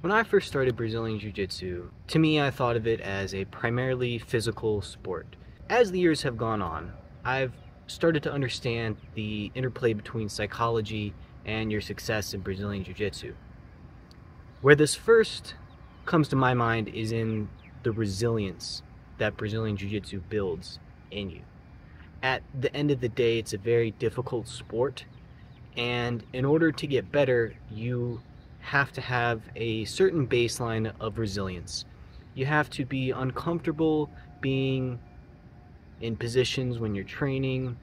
When I first started Brazilian Jiu-Jitsu, to me I thought of it as a primarily physical sport. As the years have gone on, I've started to understand the interplay between psychology and your success in Brazilian Jiu-Jitsu. Where this first comes to my mind is in the resilience that Brazilian Jiu-Jitsu builds in you. At the end of the day, it's a very difficult sport, and in order to get better, you have to have a certain baseline of resilience. You have to be uncomfortable being in positions when you're training,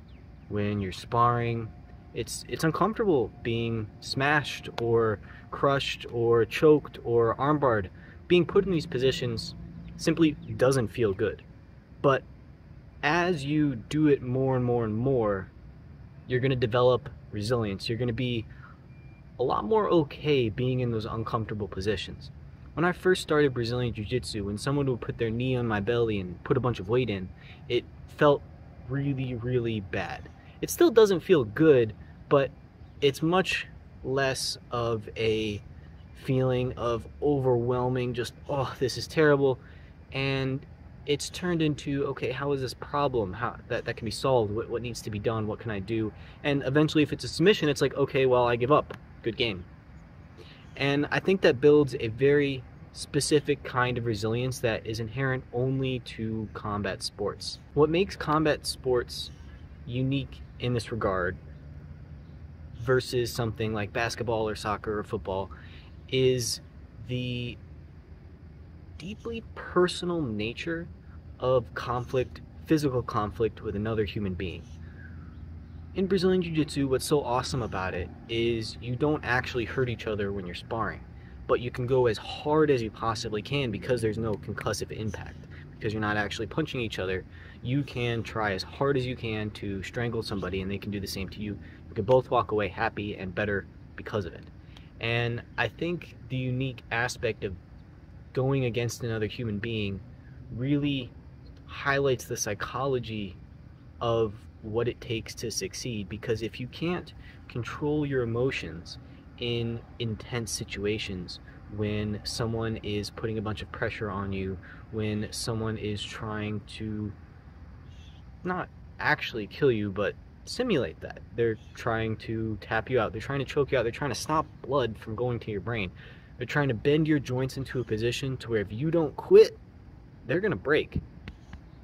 when you're sparring. It's uncomfortable being smashed or crushed or choked or armbarred. Being put in these positions simply doesn't feel good. But as you do it more and more and more, you're going to develop resilience. You're going to be a lot more okay being in those uncomfortable positions. When I first started Brazilian Jiu-Jitsu, when someone would put their knee on my belly and put a bunch of weight in, it felt really, really bad. It still doesn't feel good, but it's much less of a feeling of overwhelming, just, oh, this is terrible, and it's turned into, okay, how is this problem? How that can be solved? What needs to be done? What can I do? And eventually, if it's a submission, it's like, okay, well, I give up. Good game. And I think that builds a very specific kind of resilience that is inherent only to combat sports. What makes combat sports unique in this regard versus something like basketball or soccer or football is the deeply personal nature of conflict, physical conflict with another human being. In Brazilian Jiu-Jitsu, what's so awesome about it is you don't actually hurt each other when you're sparring, but you can go as hard as you possibly can because there's no concussive impact. Because you're not actually punching each other, you can try as hard as you can to strangle somebody and they can do the same to you. You can both walk away happy and better because of it. And I think the unique aspect of going against another human being really highlights the psychology of what it takes to succeed, because if you can't control your emotions in intense situations, when someone is putting a bunch of pressure on you, when someone is trying to not actually kill you but simulate that, they're trying to tap you out, they're trying to choke you out, they're trying to stop blood from going to your brain, they're trying to bend your joints into a position to where if you don't quit, they're gonna break,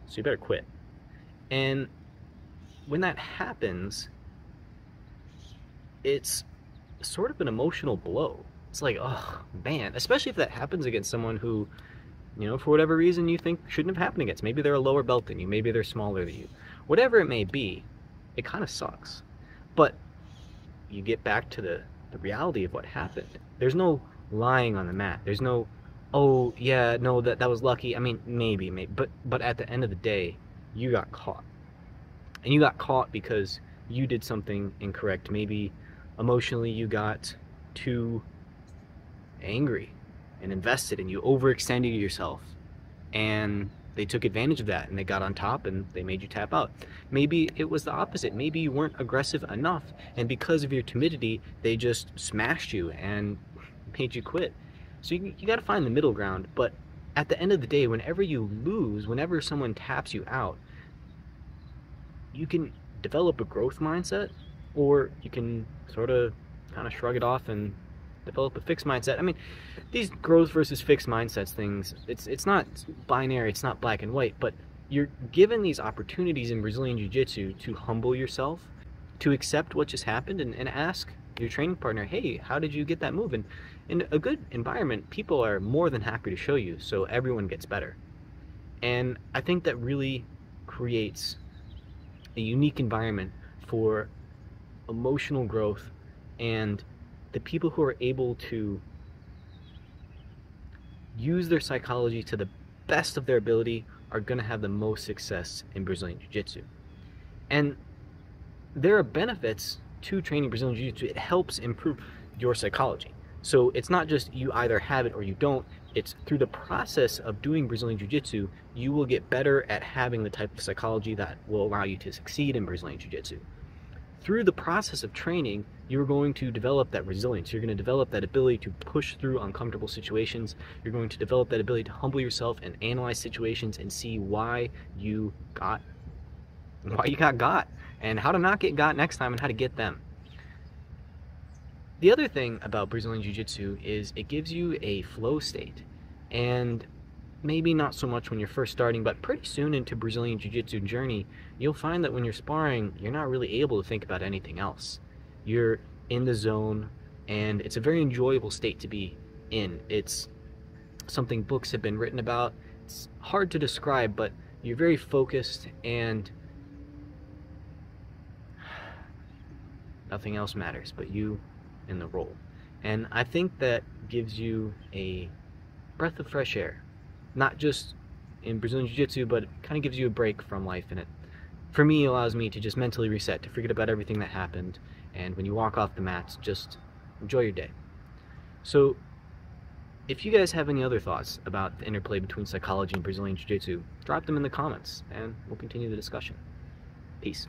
so you better quit. And when that happens, it's sort of an emotional blow. It's like, oh man, especially if that happens against someone who, for whatever reason you think shouldn't have happened against. Maybe they're a lower belt than you, maybe they're smaller than you. Whatever it may be, it kind of sucks. But you get back to the reality of what happened. There's no lying on the mat. There's no, oh yeah, no, that was lucky. I mean, maybe, but at the end of the day, you got caught. And you got caught because you did something incorrect. Maybe emotionally you got too angry and invested and you overextended yourself. And they took advantage of that and they got on top and they made you tap out. Maybe it was the opposite. Maybe you weren't aggressive enough and because of your timidity, they just smashed you and made you quit. So you got to find the middle ground. But at the end of the day, whenever you lose, whenever someone taps you out, you can develop a growth mindset, or you can sort of kind of shrug it off and develop a fixed mindset. I mean, these growth versus fixed mindsets things, it's not binary, it's not black and white, but you're given these opportunities in Brazilian Jiu-Jitsu to humble yourself, to accept what just happened, and ask your training partner, hey, how did you get that move? And in a good environment, people are more than happy to show you, so everyone gets better. And I think that really creates a unique environment for emotional growth, and the people who are able to use their psychology to the best of their ability are going to have the most success in Brazilian Jiu-Jitsu. And there are benefits to training Brazilian Jiu-Jitsu. It helps improve your psychology. So it's not just you either have it or you don't. It's through the process of doing Brazilian Jiu-Jitsu, you will get better at having the type of psychology that will allow you to succeed in Brazilian Jiu-Jitsu. Through the process of training, you're going to develop that resilience. You're going to develop that ability to push through uncomfortable situations. You're going to develop that ability to humble yourself and analyze situations and see why you got and how to not get got next time and how to get them. The other thing about Brazilian Jiu-Jitsu is it gives you a flow state, and maybe not so much when you're first starting, but pretty soon into Brazilian Jiu-Jitsu journey, you'll find that when you're sparring, you're not really able to think about anything else. You're in the zone, and it's a very enjoyable state to be in. It's something books have been written about. It's hard to describe, but you're very focused and nothing else matters but you in the role. And I think that gives you a breath of fresh air, not just in Brazilian Jiu-Jitsu, but it kind of gives you a break from life, and it, for me, allows me to just mentally reset, to forget about everything that happened, and when you walk off the mats, just enjoy your day. So if you guys have any other thoughts about the interplay between psychology and Brazilian Jiu-Jitsu, drop them in the comments and we'll continue the discussion. Peace.